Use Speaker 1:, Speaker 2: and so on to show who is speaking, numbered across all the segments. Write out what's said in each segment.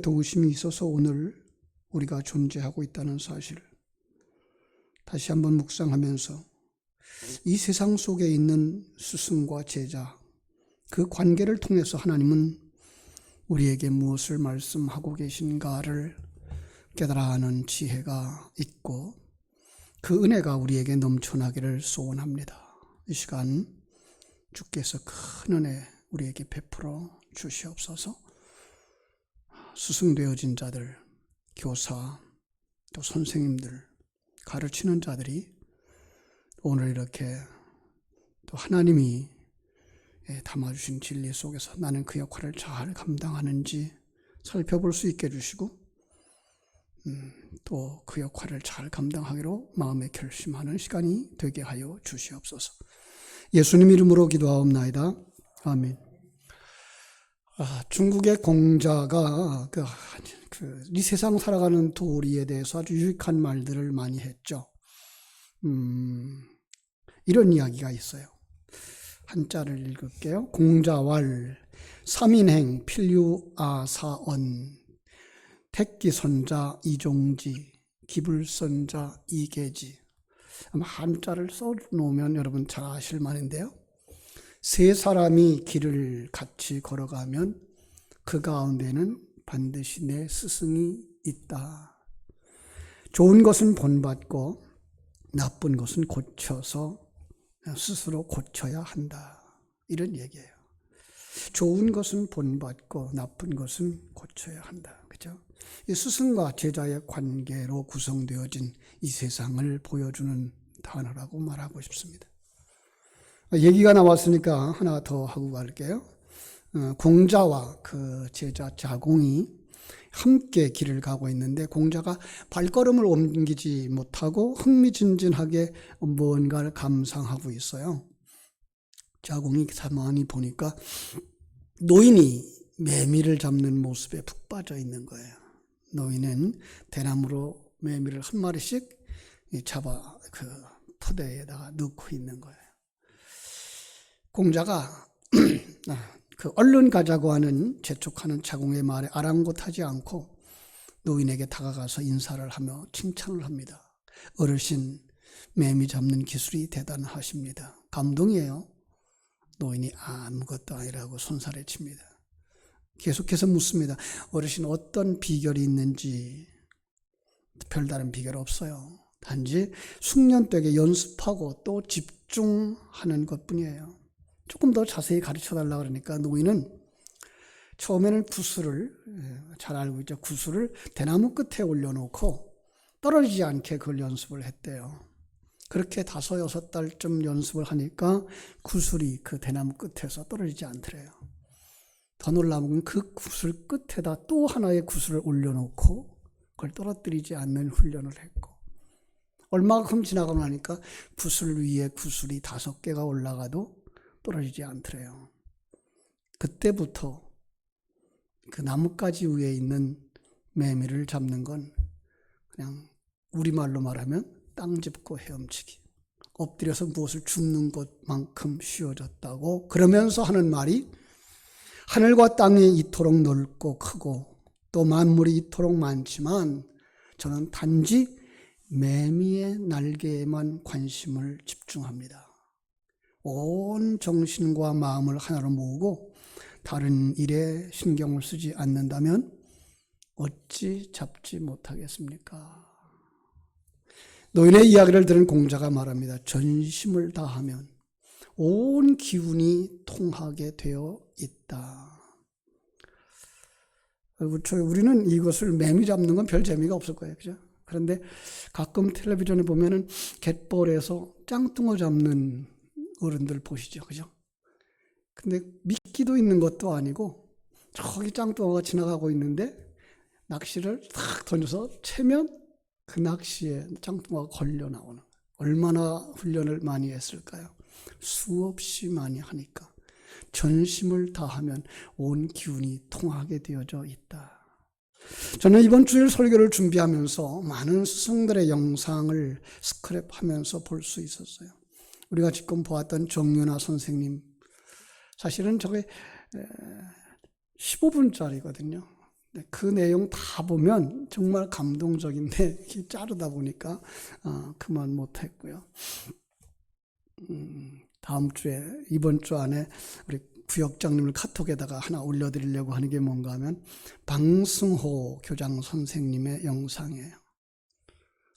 Speaker 1: 도우심이 있어서 오늘 우리가 존재하고 있다는 사실을 다시 한번 묵상하면서 이 세상 속에 있는 스승과 제자, 그 관계를 통해서 하나님은 우리에게 무엇을 말씀하고 계신가를 깨달아 하는 지혜가 있고 그 은혜가 우리에게 넘쳐나기를 소원합니다. 이 시간 주께서 큰 은혜 우리에게 베풀어 주시옵소서. 스승되어진 자들, 교사, 또 선생님들, 가르치는 자들이 오늘 이렇게 또 하나님이 담아주신 진리 속에서 나는 그 역할을 잘 감당하는지 살펴볼 수 있게 해주시고 또 그 역할을 잘 감당하기로 마음에 결심하는 시간이 되게 하여 주시옵소서. 예수님 이름으로 기도하옵나이다. 아멘. 중국의 공자가 이 세상 살아가는 도리에 대해서 아주 유익한 말들을 많이 했죠. 이런 이야기가 있어요. 한자를 읽을게요. 공자왈 삼인행 필유아사언 택기선자 이종지 기불선자 이계지. 아마 한자를 써놓으면 여러분 잘 아실 말인데요. 세 사람이 길을 같이 걸어가면 그 가운데는 반드시 내 스승이 있다. 좋은 것은 본받고 나쁜 것은 고쳐서 스스로 고쳐야 한다. 이런 얘기예요. 좋은 것은 본받고 나쁜 것은 고쳐야 한다. 그죠? 이 스승과 제자의 관계로 구성되어진 이 세상을 보여주는 단어라고 말하고 싶습니다. 얘기가 나왔으니까 하나 더 하고 갈게요. 공자와 그 제자 자공이 함께 길을 가고 있는데 공자가 발걸음을 옮기지 못하고 흥미진진하게 무언가를 감상하고 있어요. 자공이 가만히 보니까 노인이 매미를 잡는 모습에 푹 빠져 있는 거예요. 노인은 대나무로 매미를 한 마리씩 잡아 그 푸대에다가 넣고 있는 거예요. 공자가 그 얼른 가자고 하는 재촉하는 자공의 말에 아랑곳하지 않고 노인에게 다가가서 인사를 하며 칭찬을 합니다. 어르신, 매미 잡는 기술이 대단하십니다. 감동이에요. 노인이 아무것도 아니라고 손살에 칩니다. 계속해서 묻습니다. 어르신 어떤 비결이 있는지. 별다른 비결 없어요. 단지 숙련되게 연습하고 또 집중하는 것뿐이에요. 조금 더 자세히 가르쳐달라 그러니까 노인은 처음에는 구슬을, 잘 알고 있죠. 구슬을 대나무 끝에 올려놓고 떨어지지 않게 그걸 연습을 했대요. 그렇게 5, 6달쯤 연습을 하니까 구슬이 그 대나무 끝에서 떨어지지 않더래요. 더 놀라운 건 그 구슬 끝에다 또 하나의 구슬을 올려놓고 그걸 떨어뜨리지 않는 훈련을 했고 얼마큼 지나가고 나니까 구슬 위에 구슬이 5개가 올라가도 떨어지지 않더래요. 그때부터 그 나뭇가지 위에 있는 매미를 잡는 건 그냥 우리말로 말하면 땅 짚고 헤엄치기. 엎드려서 무엇을 줍는 것만큼 쉬워졌다고 그러면서 하는 말이 하늘과 땅이 이토록 넓고 크고 또 만물이 이토록 많지만 저는 단지 매미의 날개에만 관심을 집중합니다. 온 정신과 마음을 하나로 모으고 다른 일에 신경을 쓰지 않는다면 어찌 잡지 못하겠습니까? 노인의 이야기를 들은 공자가 말합니다. 전심을 다하면 온 기운이 통하게 되어 있다. 우리는 이것을 매미 잡는 건 별 재미가 없을 거예요. 그죠? 그런데 가끔 텔레비전에 보면은 갯벌에서 짱뚱어 잡는 어른들 보시죠. 그죠? 근데 미끼도 있는 것도 아니고 저기 짱뚱어가 지나가고 있는데 낚시를 탁 던져서 채면 그 낚시에 짱뚱어가 걸려 나오는. 얼마나 훈련을 많이 했을까요? 수없이 많이 하니까 전심을 다하면 온 기운이 통하게 되어져 있다. 저는 이번 주일 설교를 준비하면서 많은 스승들의 영상을 스크랩하면서 볼 수 있었어요. 우리가 지금 보았던 정윤아 선생님, 사실은 저게 15분짜리거든요. 그 내용 다 보면 정말 감동적인데 자르다 보니까 그만 못했고요. 다음 주에 이번 주 안에 우리 구역장님을 카톡에다가 하나 올려드리려고 하는 게 뭔가 하면 방승호 교장 선생님의 영상이에요.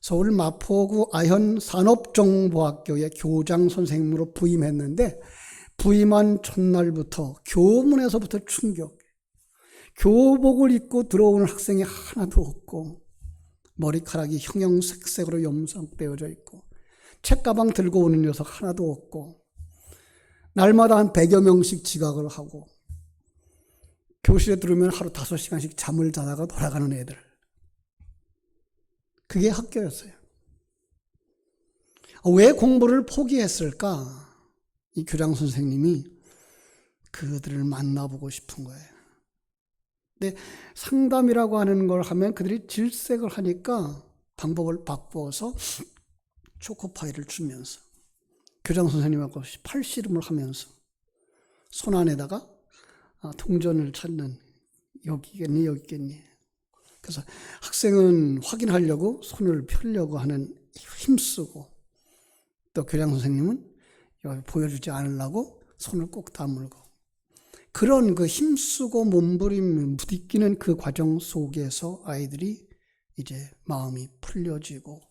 Speaker 1: 서울 마포구 아현 산업정보학교의 교장 선생님으로 부임했는데 부임한 첫날부터 교문에서부터 충격. 교복을 입고 들어오는 학생이 하나도 없고 머리카락이 형형색색으로 염색되어져 있고 책가방 들고 오는 녀석 하나도 없고 날마다 한 100여 명씩 지각을 하고 교실에 들어오면 하루 5시간씩 잠을 자다가 돌아가는 애들. 그게 학교였어요. 왜 공부를 포기했을까? 이 교장 선생님이 그들을 만나보고 싶은 거예요. 근데 상담이라고 하는 걸 하면 그들이 질색을 하니까 방법을 바꾸어서 초코파이를 주면서 교장 선생님하고 팔씨름을 하면서 손 안에다가 동전을 찾는 여기 있겠니 여기 있겠니. 그래서 학생은 확인하려고 손을 펴려고 하는 힘쓰고 또 교장 선생님은 여기 보여주지 않으려고 손을 꼭 다물고 그런 그 힘쓰고 몸부림 부딪히는 그 과정 속에서 아이들이 이제 마음이 풀려지고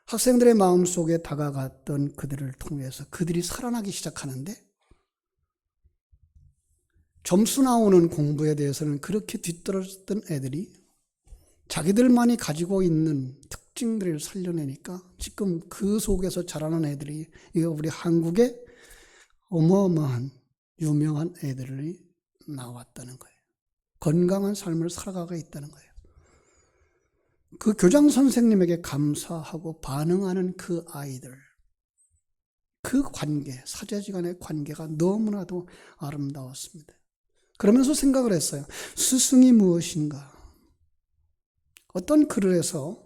Speaker 1: 학생들의 마음 속에 다가갔던 그들을 통해서 그들이 살아나기 시작하는데 점수 나오는 공부에 대해서는 그렇게 뒤떨어졌던 애들이 자기들만이 가지고 있는 특징들을 살려내니까 지금 그 속에서 자라는 애들이 이거 우리 한국의 어마어마한 유명한 애들이 나왔다는 거예요. 건강한 삶을 살아가고 있다는 거예요. 그 교장 선생님에게 감사하고 반응하는 그 아이들, 그 관계, 사제지간의 관계가 너무나도 아름다웠습니다. 그러면서 생각을 했어요. 스승이 무엇인가? 어떤 글에서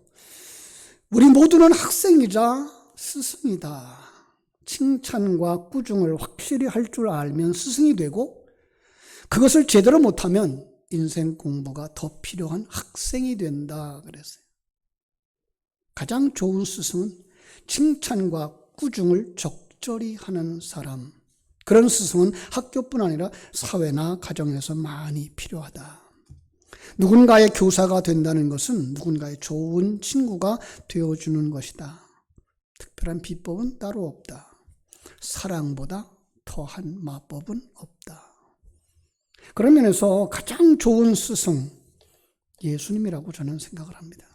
Speaker 1: 우리 모두는 학생이자 스승이다. 칭찬과 꾸중을 확실히 할 줄 알면 스승이 되고 그것을 제대로 못하면 인생 공부가 더 필요한 학생이 된다 그랬어요. 가장 좋은 스승은 칭찬과 꾸중을 적절히 하는 사람. 그런 스승은 학교뿐 아니라 사회나 가정에서 많이 필요하다. 누군가의 교사가 된다는 것은 누군가의 좋은 친구가 되어주는 것이다. 특별한 비법은 따로 없다. 사랑보다 더한 마법은 없다. 그런 면에서 가장 좋은 스승, 예수님이라고 저는 생각을 합니다.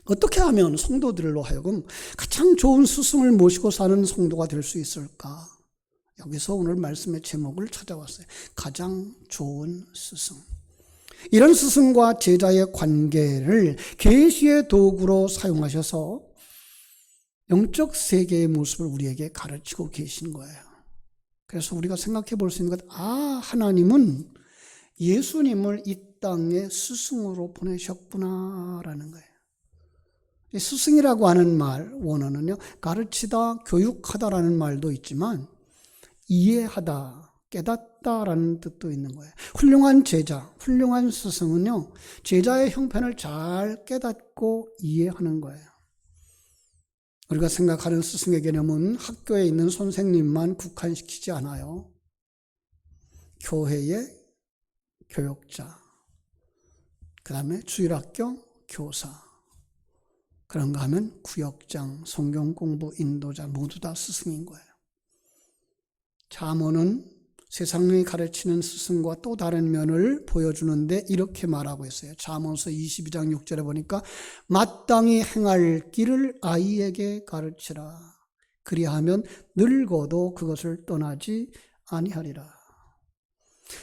Speaker 1: 어떻게 하면 성도들로 하여금 가장 좋은 스승을 모시고 사는 성도가 될 수 있을까? 여기서 오늘 말씀의 제목을 찾아왔어요. 가장 좋은 스승. 이런 스승과 제자의 관계를 계시의 도구로 사용하셔서 영적 세계의 모습을 우리에게 가르치고 계신 거예요. 그래서 우리가 생각해 볼 수 있는 것, 하나님은 예수님을 이 땅에 스승으로 보내셨구나라는 거예요. 이 스승이라고 하는 말, 원어는요, 가르치다, 교육하다라는 말도 있지만 이해하다, 깨닫다라는 뜻도 있는 거예요. 훌륭한 제자, 훌륭한 스승은요, 제자의 형편을 잘 깨닫고 이해하는 거예요. 우리가 생각하는 스승의 개념은 학교에 있는 선생님만 국한시키지 않아요. 교회의 교역자, 그 다음에 주일학교 교사, 그런가 하면 구역장, 성경공부 인도자 모두 다 스승인 거예요. 잠언은 세상이 가르치는 스승과 또 다른 면을 보여주는데 이렇게 말하고 있어요. 잠언서 22장 6절에 보니까 마땅히 행할 길을 아이에게 가르치라. 그리하면 늙어도 그것을 떠나지 아니하리라.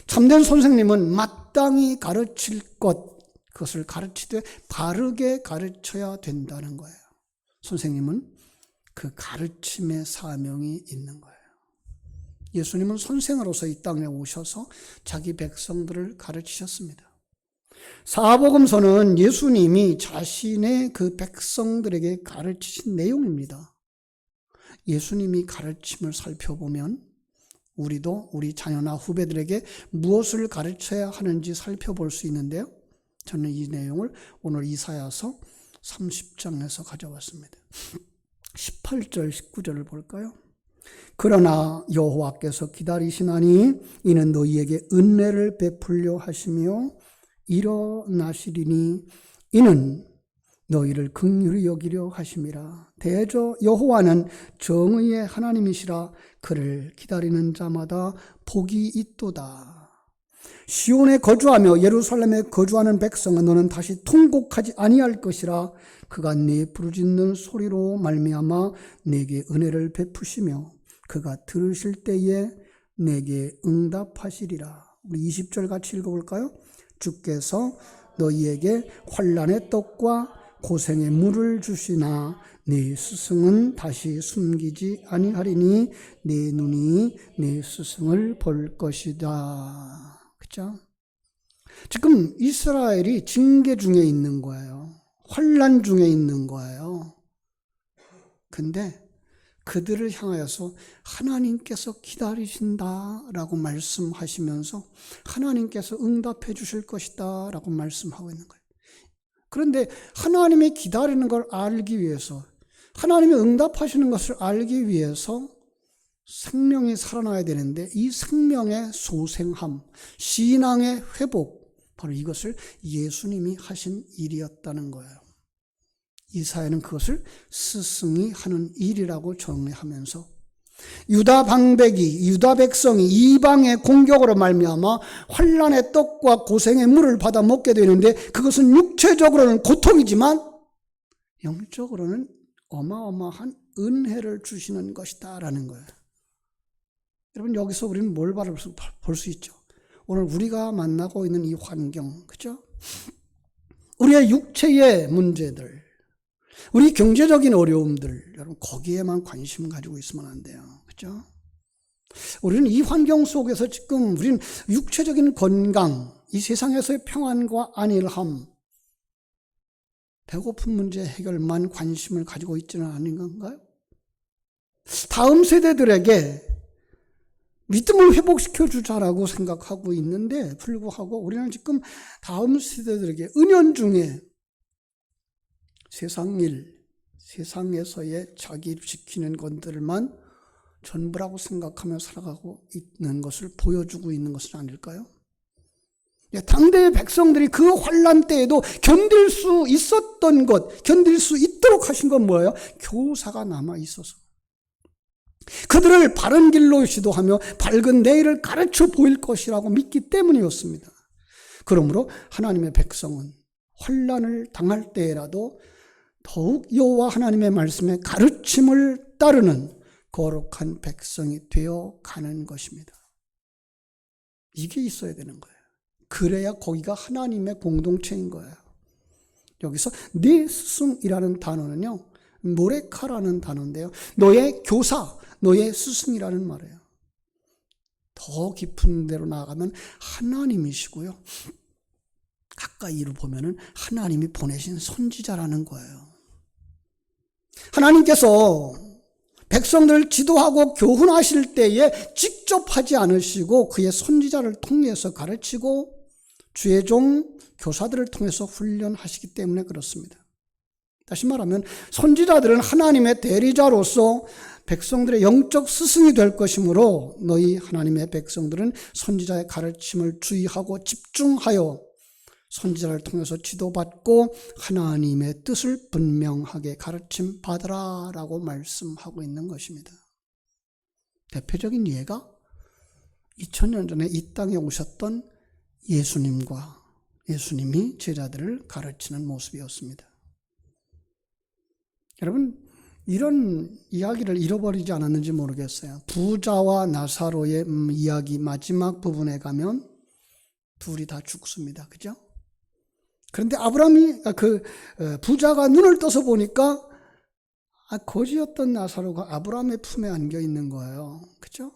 Speaker 1: 참된 선생님은 마땅히 가르칠 것, 그것을 가르치되 바르게 가르쳐야 된다는 거예요. 선생님은 그 가르침의 사명이 있는 거예요. 예수님은 선생으로서 이 땅에 오셔서 자기 백성들을 가르치셨습니다. 사복음서는 예수님이 자신의 그 백성들에게 가르치신 내용입니다. 예수님이 가르침을 살펴보면 우리도 우리 자녀나 후배들에게 무엇을 가르쳐야 하는지 살펴볼 수 있는데요. 저는 이 내용을 오늘 이사야서 30장에서 가져왔습니다. 18절, 19절을 볼까요? 그러나 여호와께서 기다리시나니 이는 너희에게 은혜를 베풀려 하시며 일어나시리니 이는 너희를 긍휼히 여기려 하심이라. 대저 여호와는 정의의 하나님이시라. 그를 기다리는 자마다 복이 있도다. 시온에 거주하며 예루살렘에 거주하는 백성은 너는 다시 통곡하지 아니할 것이라. 그가 네 부르짖는 소리로 말미암아 내게 은혜를 베푸시며 그가 들으실 때에 내게 응답하시리라. 우리 20절 같이 읽어볼까요? 주께서 너희에게 환난의 떡과 고생의 물을 주시나 네 스승은 다시 숨기지 아니하리니 네 눈이 네 스승을 볼 것이다. 그렇죠? 지금 이스라엘이 징계 중에 있는 거예요. 환난 중에 있는 거예요. 근데 그들을 향하여서 하나님께서 기다리신다라고 말씀하시면서 하나님께서 응답해 주실 것이다 라고 말씀하고 있는 거예요. 그런데 하나님이 기다리는 걸 알기 위해서, 하나님이 응답하시는 것을 알기 위해서 생명이 살아나야 되는데 이 생명의 소생함, 신앙의 회복, 바로 이것을 예수님이 하신 일이었다는 거예요. 이사야는 그것을 스승이 하는 일이라고 정의하면서 유다 방백이, 유다 백성이 이방의 공격으로 말미암아 환난의 떡과 고생의 물을 받아 먹게 되는데 그것은 육체적으로는 고통이지만 영적으로는 어마어마한 은혜를 주시는 것이다 라는 거예요. 여러분, 여기서 우리는 뭘 볼 수 있죠? 오늘 우리가 만나고 있는 이 환경, 그죠? 우리의 육체의 문제들, 우리 경제적인 어려움들, 여러분 거기에만 관심 가지고 있으면 안 돼요. 그렇죠? 우리는 이 환경 속에서 지금 우리는 육체적인 건강, 이 세상에서의 평안과 안일함, 배고픈 문제 해결만 관심을 가지고 있지는 않은 건가요? 다음 세대들에게 믿음을 회복시켜 주자라고 생각하고 있는데 불구하고 우리는 지금 다음 세대들에게 은연중에 세상 일, 세상에서의 자기를 지키는 것들만 전부라고 생각하며 살아가고 있는 것을 보여주고 있는 것은 아닐까요? 당대의 백성들이 그 환난 때에도 견딜 수 있었던 것, 견딜 수 있도록 하신 건 뭐예요? 교사가 남아 있어서 그들을 바른 길로 지도하며 밝은 내일을 가르쳐 보일 것이라고 믿기 때문이었습니다. 그러므로 하나님의 백성은 환난을 당할 때라도 더욱 여호와 하나님의 말씀에 가르침을 따르는 거룩한 백성이 되어 가는 것입니다. 이게 있어야 되는 거예요. 그래야 거기가 하나님의 공동체인 거예요. 여기서 네 스승이라는 단어는요, 모레카라는 단어인데요, 너의 교사, 너의 스승이라는 말이에요. 더 깊은 데로 나아가면 하나님이시고요, 가까이로 보면은 하나님이 보내신 선지자라는 거예요. 하나님께서 백성들을 지도하고 교훈하실 때에 직접 하지 않으시고 그의 선지자를 통해서 가르치고 주의 종 교사들을 통해서 훈련하시기 때문에 그렇습니다. 다시 말하면 선지자들은 하나님의 대리자로서 백성들의 영적 스승이 될 것이므로 너희 하나님의 백성들은 선지자의 가르침을 주의하고 집중하여 선지자를 통해서 지도받고 하나님의 뜻을 분명하게 가르침 받으라 라고 말씀하고 있는 것입니다. 대표적인 예가 2000년 전에 이 땅에 오셨던 예수님이 제자들을 가르치는 모습이었습니다. 여러분, 이런 이야기를 잃어버리지 않았는지 모르겠어요. 부자와 나사로의 이야기 마지막 부분에 가면 둘이 다 죽습니다. 그죠? 그런데 부자가 눈을 떠서 보니까 거지였던 나사로가 아브라함의 품에 안겨 있는 거예요. 그죠?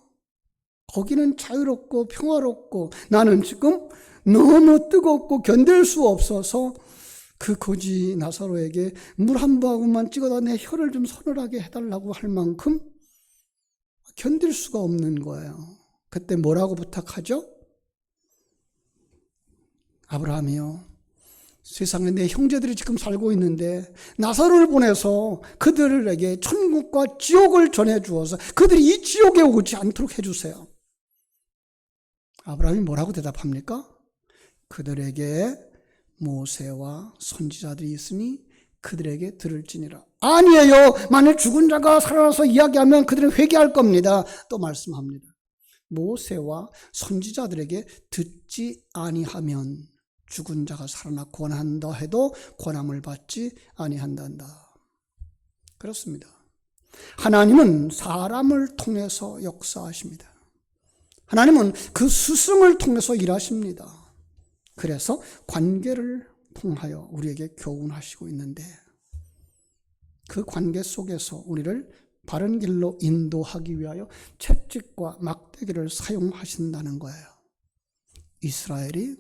Speaker 1: 거기는 자유롭고 평화롭고 나는 지금 너무 뜨겁고 견딜 수 없어서 그 거지 나사로에게 물 한 바구만 찍어다 내 혀를 좀 서늘하게 해달라고 할 만큼 견딜 수가 없는 거예요. 그때 뭐라고 부탁하죠? 아브라함이요, 세상에 내 형제들이 지금 살고 있는데 나사로를 보내서 그들에게 천국과 지옥을 전해주어서 그들이 이 지옥에 오지 않도록 해주세요. 아브라함이 뭐라고 대답합니까? 그들에게 모세와 선지자들이 있으니 그들에게 들을지니라. 아니에요. 만일 죽은 자가 살아나서 이야기하면 그들은 회개할 겁니다. 또 말씀합니다. 모세와 선지자들에게 듣지 아니하면 죽은 자가 살아나 권한다 해도 권함을 받지 아니한단다. 그렇습니다. 하나님은 사람을 통해서 역사하십니다. 하나님은 그 스승을 통해서 일하십니다. 그래서 관계를 통하여 우리에게 교훈하시고 있는데 그 관계 속에서 우리를 바른 길로 인도하기 위하여 채찍과 막대기를 사용하신다는 거예요. 이스라엘이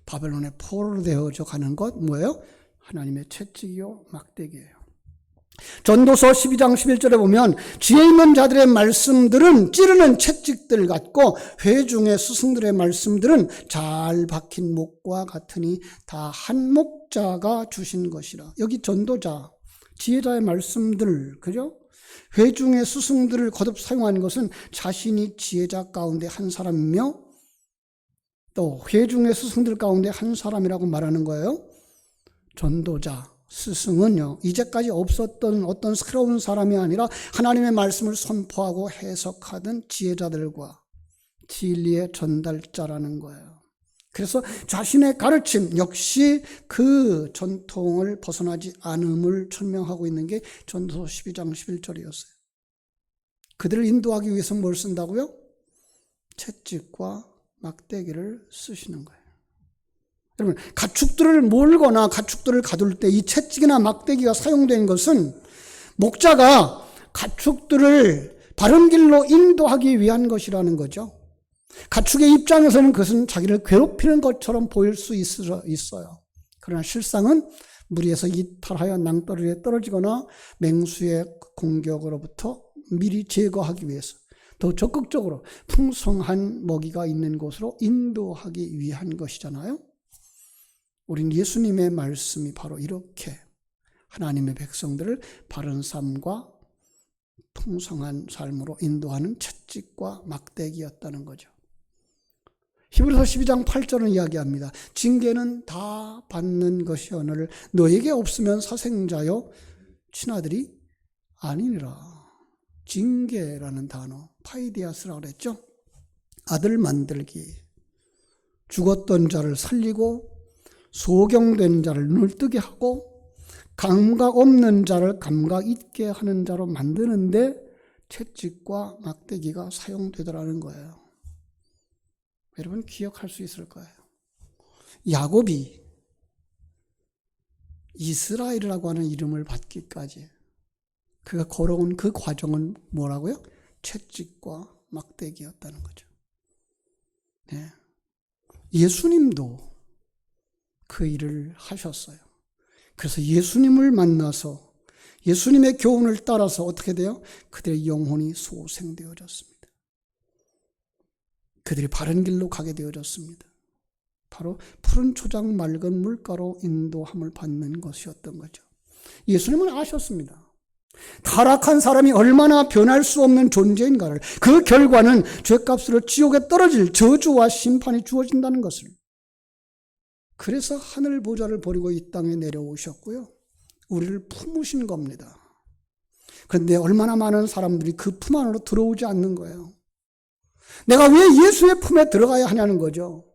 Speaker 1: 바벨론의 포로로 되어져 가는 것 뭐예요? 하나님의 채찍이요 막대기예요. 전도서 12장 11절에 보면 지혜 있는 자들의 말씀들은 찌르는 채찍들 같고 회중의 스승들의 말씀들은 잘 박힌 목과 같으니 다 한 목자가 주신 것이라. 여기 전도자, 지혜자의 말씀들, 그죠? 회중의 스승들을 거듭 사용하는 것은 자신이 지혜자 가운데 한 사람이며 또 회중의 스승들 가운데 한 사람이라고 말하는 거예요. 전도자, 스승은요, 이제까지 없었던 어떤 새로운 사람이 아니라 하나님의 말씀을 선포하고 해석하던 지혜자들과 진리의 전달자라는 거예요. 그래서 자신의 가르침 역시 그 전통을 벗어나지 않음을 설명하고 있는 게 전도서 12장 11절이었어요. 그들을 인도하기 위해서 뭘 쓴다고요? 채찍과 막대기를 쓰시는 거예요. 여러분, 가축들을 몰거나 가축들을 가둘 때 이 채찍이나 막대기가 사용된 것은 목자가 가축들을 바른 길로 인도하기 위한 것이라는 거죠. 가축의 입장에서는 그것은 자기를 괴롭히는 것처럼 보일 수 있어요. 그러나 실상은 무리에서 이탈하여 낭떠러지에 떨어지거나 맹수의 공격으로부터 미리 제거하기 위해서 더 적극적으로 풍성한 먹이가 있는 곳으로 인도하기 위한 것이잖아요. 우린 예수님의 말씀이 바로 이렇게 하나님의 백성들을 바른 삶과 풍성한 삶으로 인도하는 채찍과 막대기였다는 거죠. 히브리서 12장 8절은 이야기합니다. 징계는 다 받는 것이오늘 너에게 없으면 사생자요 친아들이 아니니라. 징계라는 단어, 파이디아스라고 그랬죠. 아들 만들기, 죽었던 자를 살리고 소경된 자를 눈을 뜨게 하고 감각 없는 자를 감각 있게 하는 자로 만드는데 채찍과 막대기가 사용되더라는 거예요. 여러분 기억할 수 있을 거예요. 야곱이 이스라엘이라고 하는 이름을 받기까지 그가 걸어온 그 과정은 뭐라고요? 채찍과 막대기였다는 거죠. 네. 예수님도 그 일을 하셨어요. 그래서 예수님을 만나서 예수님의 교훈을 따라서 어떻게 돼요? 그들의 영혼이 소생되어졌습니다. 그들이 바른 길로 가게 되어졌습니다. 바로 푸른 초장 맑은 물가로 인도함을 받는 것이었던 거죠. 예수님은 아셨습니다. 타락한 사람이 얼마나 변할 수 없는 존재인가를, 그 결과는 죄값으로 지옥에 떨어질 저주와 심판이 주어진다는 것을. 그래서 하늘 보좌를 버리고 이 땅에 내려오셨고요. 우리를 품으신 겁니다. 그런데 얼마나 많은 사람들이 그 품 안으로 들어오지 않는 거예요. 내가 왜 예수의 품에 들어가야 하냐는 거죠.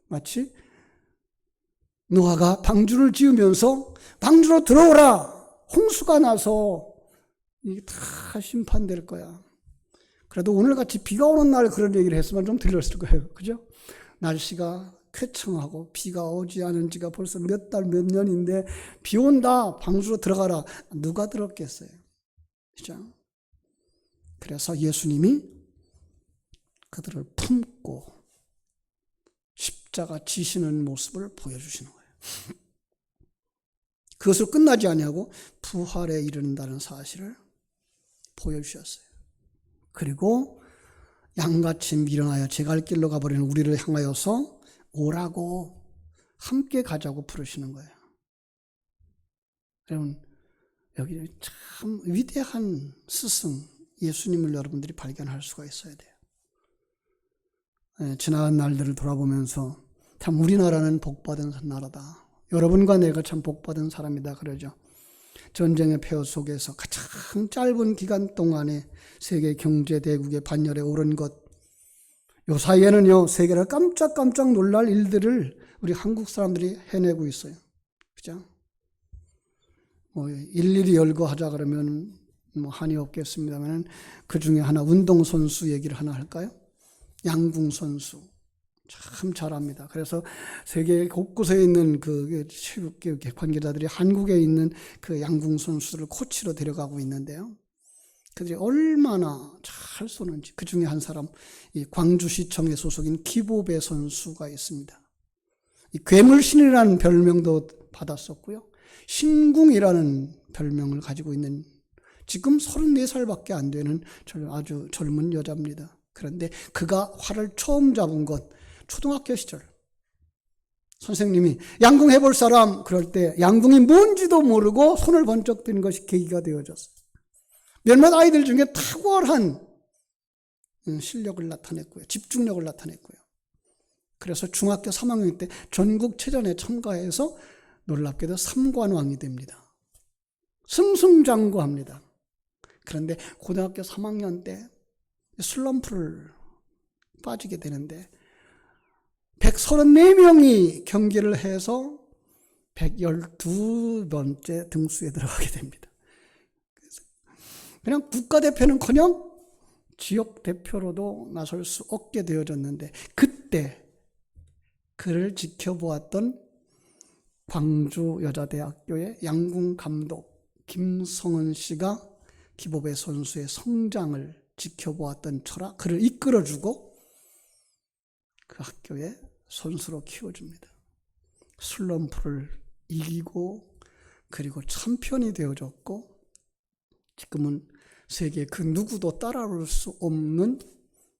Speaker 1: 마치 노아가 방주를 지으면서 방주로 들어오라. 홍수가 나서 이게 다 심판될 거야. 그래도 오늘같이 비가 오는 날 그런 얘기를 했으면 좀 들렸을 거예요. 그죠? 날씨가 쾌청하고 비가 오지 않은 지가 벌써 몇 달, 몇 년인데 비 온다. 방주로 들어가라. 누가 들었겠어요? 그죠? 그래서 예수님이 그들을 품고 십자가 지시는 모습을 보여주시는 거예요. 그것을 끝나지 아니하고 부활에 이른다는 사실을 보여주셨어요. 그리고 양같이 밀어나여 제 갈 길로 가버리는 우리를 향하여서 오라고 함께 가자고 부르시는 거예요. 여러분, 여기 참 위대한 스승 예수님을 여러분들이 발견할 수가 있어야 돼요. 지나간 날들을 돌아보면서 참 우리나라는 복받은 나라다. 여러분과 내가 참 복받은 사람이다 그러죠. 전쟁의 폐허 속에서 가장 짧은 기간 동안에 세계 경제 대국의 반열에 오른 것, 요 사이에는요 세계를 깜짝깜짝 놀랄 일들을 우리 한국 사람들이 해내고 있어요. 그죠? 뭐 일일이 열거하자 그러면 뭐 한이 없겠습니다만 그 중에 하나 운동선수 얘기를 하나 할까요? 양궁 선수 참 잘합니다. 그래서 세계 곳곳에 있는 그 체육 관계자들이 한국에 있는 그 양궁 선수를 코치로 데려가고 있는데요. 그들이 얼마나 잘 쏘는지. 그 중에 한 사람, 이 광주시청에 소속인 기보배 선수가 있습니다. 이 괴물신이라는 별명도 받았었고요. 신궁이라는 별명을 가지고 있는 지금 34살밖에 안 되는 아주 젊은 여자입니다. 그런데 그가 활을 처음 잡은 것 초등학교 시절 선생님이 양궁 해볼 사람 그럴 때 양궁이 뭔지도 모르고 손을 번쩍 든 것이 계기가 되어졌어요. 몇몇 아이들 중에 탁월한 실력을 나타냈고요. 집중력을 나타냈고요. 그래서 중학교 3학년 때 전국체전에 참가해서 놀랍게도 3관왕이 됩니다. 승승장구합니다. 그런데 고등학교 3학년 때 슬럼프를 빠지게 되는데 134명이 경기를 해서 112번째 등수에 들어가게 됩니다. 그냥 국가대표는커녕 지역대표로도 나설 수 없게 되어졌는데 그때 그를 지켜보았던 광주여자대학교의 양궁감독 김성은 씨가 기보배 선수의 성장을 지켜보았던 철학, 그를 이끌어주고 그 학교에 선수로 키워줍니다. 슬럼프를 이기고 그리고 챔피언이 되어졌고 지금은 세계 그 누구도 따라올 수 없는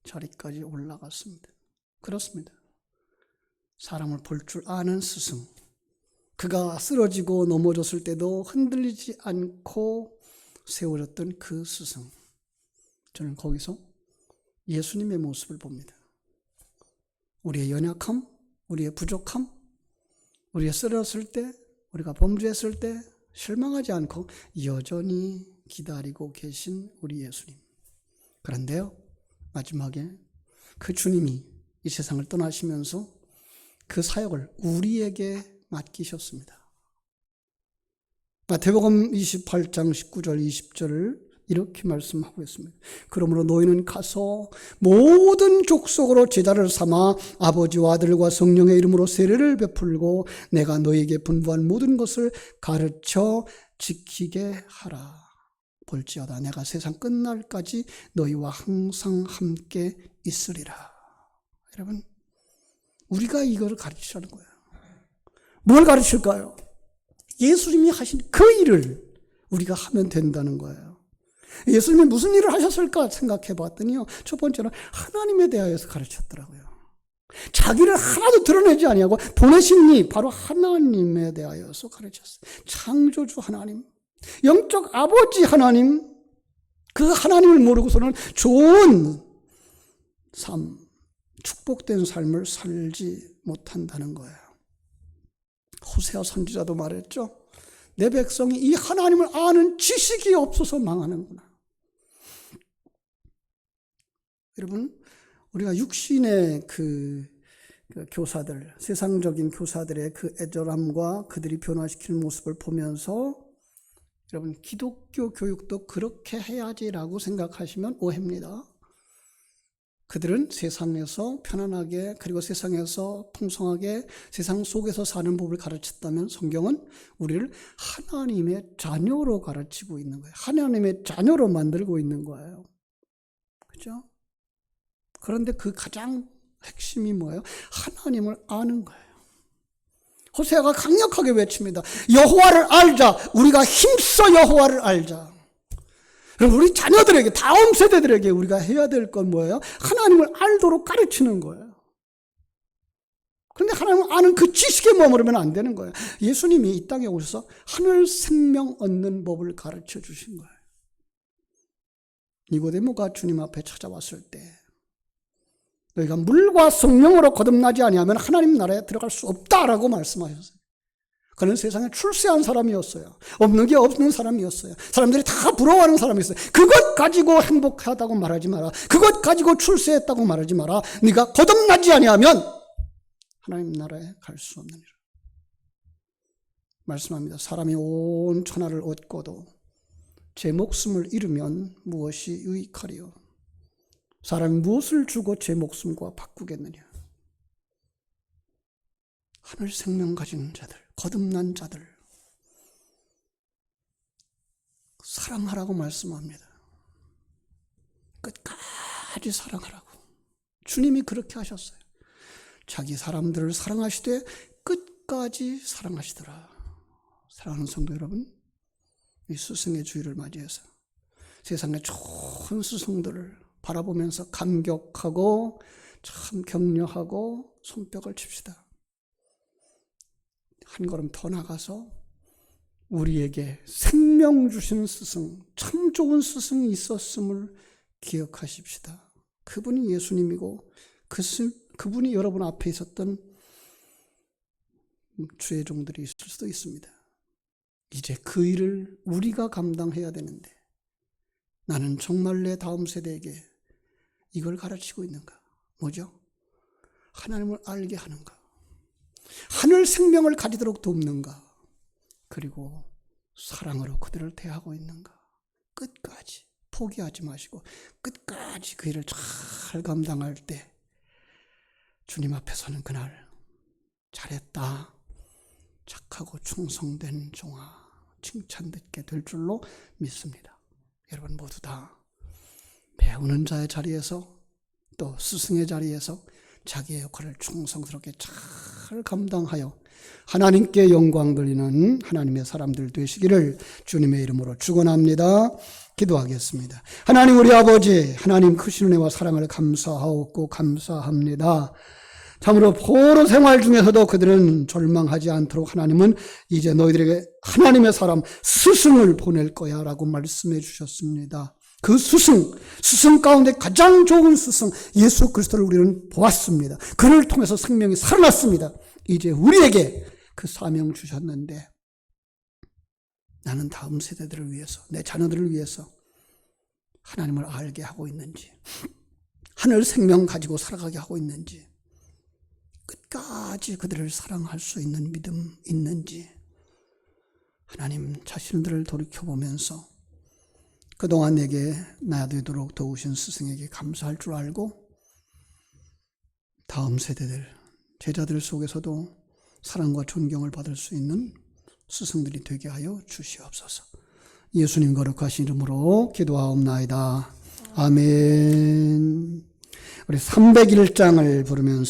Speaker 1: 자리까지 올라갔습니다. 그렇습니다. 사람을 볼 줄 아는 스승. 그가 쓰러지고 넘어졌을 때도 흔들리지 않고 세워졌던 그 스승. 저는 거기서 예수님의 모습을 봅니다. 우리의 연약함, 우리의 부족함, 우리의 쓰러졌을 때, 우리가 범죄했을 때 실망하지 않고 여전히 기다리고 계신 우리 예수님. 그런데요, 마지막에 그 주님이 이 세상을 떠나시면서 그 사역을 우리에게 맡기셨습니다. 마태복음 28장 19절 20절을 이렇게 말씀하고 있습니다. 그러므로 너희는 가서 모든 족속으로 제자를 삼아 아버지와 아들과 성령의 이름으로 세례를 베풀고 내가 너희에게 분부한 모든 것을 가르쳐 지키게 하라. 볼지어다 내가 세상 끝날까지 너희와 항상 함께 있으리라. 여러분, 우리가 이걸 가르치라는 거예요. 뭘 가르칠까요? 예수님이 하신 그 일을 우리가 하면 된다는 거예요. 예수님이 무슨 일을 하셨을까 생각해 봤더니요. 첫 번째는 하나님에 대하여서 가르쳤더라고요. 자기를 하나도 드러내지 아니하고 보내신 이 바로 하나님에 대하여서 가르쳤어요. 창조주 하나님, 영적 아버지 하나님, 그 하나님을 모르고서는 좋은 삶, 축복된 삶을 살지 못한다는 거예요. 호세아 선지자도 말했죠. 내 백성이 이 하나님을 아는 지식이 없어서 망하는구나. 여러분, 우리가 육신의 그 교사들, 세상적인 교사들의 그 애절함과 그들이 변화시키는 모습을 보면서 여러분, 기독교 교육도 그렇게 해야지라고 생각하시면 오해입니다. 그들은 세상에서 편안하게 그리고 세상에서 풍성하게 세상 속에서 사는 법을 가르쳤다면 성경은 우리를 하나님의 자녀로 가르치고 있는 거예요. 하나님의 자녀로 만들고 있는 거예요. 그렇죠? 그런데 그 가장 핵심이 뭐예요? 하나님을 아는 거예요. 호세아가 강력하게 외칩니다. 여호와를 알자. 우리가 힘써 여호와를 알자. 그럼 우리 자녀들에게, 다음 세대들에게 우리가 해야 될 건 뭐예요? 하나님을 알도록 가르치는 거예요. 그런데 하나님을 아는 그 지식에 머무르면 안 되는 거예요. 예수님이 이 땅에 오셔서 하늘 생명 얻는 법을 가르쳐 주신 거예요. 니고데모가 주님 앞에 찾아왔을 때 너희가 물과 성령으로 거듭나지 아니하면 하나님 나라에 들어갈 수 없다라고 말씀하셨어요. 그는 세상에 출세한 사람이었어요. 없는 게 없는 사람이었어요. 사람들이 다 부러워하는 사람이었어요. 그것 가지고 행복하다고 말하지 마라. 그것 가지고 출세했다고 말하지 마라. 네가 거듭나지 아니하면 하나님 나라에 갈 수 없느니라. 말씀합니다. 사람이 온 천하를 얻고도 제 목숨을 잃으면 무엇이 유익하리요? 사람이 무엇을 주고 제 목숨과 바꾸겠느냐? 하늘 생명 가진 자들, 거듭난 자들 사랑하라고 말씀합니다. 끝까지 사랑하라고. 주님이 그렇게 하셨어요. 자기 사람들을 사랑하시되 끝까지 사랑하시더라. 사랑하는 성도 여러분, 이 스승의 주일을 맞이해서 세상의 좋은 스승들을 바라보면서 감격하고 참 격려하고 손뼉을 칩시다. 한 걸음 더 나가서 우리에게 생명 주신 스승, 참 좋은 스승이 있었음을 기억하십시다. 그분이 예수님이고 그분이 여러분 앞에 있었던 주의 종들이 있을 수도 있습니다. 이제 그 일을 우리가 감당해야 되는데 나는 정말 내 다음 세대에게 이걸 가르치고 있는가? 뭐죠? 하나님을 알게 하는가? 하늘 생명을 가지도록 돕는가? 그리고 사랑으로 그들을 대하고 있는가? 끝까지 포기하지 마시고 끝까지 그 일을 잘 감당할 때 주님 앞에 서는 그날 잘했다, 착하고 충성된 종아 칭찬 듣게 될 줄로 믿습니다. 여러분 모두 다 배우는 자의 자리에서 또 스승의 자리에서 자기의 역할을 충성스럽게 잘 감당하여 하나님께 영광 돌리는 하나님의 사람들 되시기를 주님의 이름으로 축원합니다. 기도하겠습니다. 하나님 우리 아버지, 하나님 크신 은혜와 사랑을 감사하옵고 감사합니다. 참으로 포로 생활 중에서도 그들은 절망하지 않도록 하나님은 이제 너희들에게 하나님의 사람 스승을 보낼 거야 라고 말씀해 주셨습니다. 그 스승 가운데 가장 좋은 스승 예수 그리스도를 우리는 보았습니다. 그를 통해서 생명이 살아났습니다. 이제 우리에게 그 사명 주셨는데 나는 다음 세대들을 위해서, 내 자녀들을 위해서 하나님을 알게 하고 있는지, 하늘 생명 가지고 살아가게 하고 있는지, 끝까지 그들을 사랑할 수 있는 믿음 있는지 하나님 자신들을 돌이켜보면서 그동안 내게 나되도록 도우신 스승에게 감사할 줄 알고 다음 세대들, 제자들 속에서도 사랑과 존경을 받을 수 있는 스승들이 되게 하여 주시옵소서. 예수님 거룩하신 이름으로 기도하옵나이다. 아멘. 우리 301장을 부르면서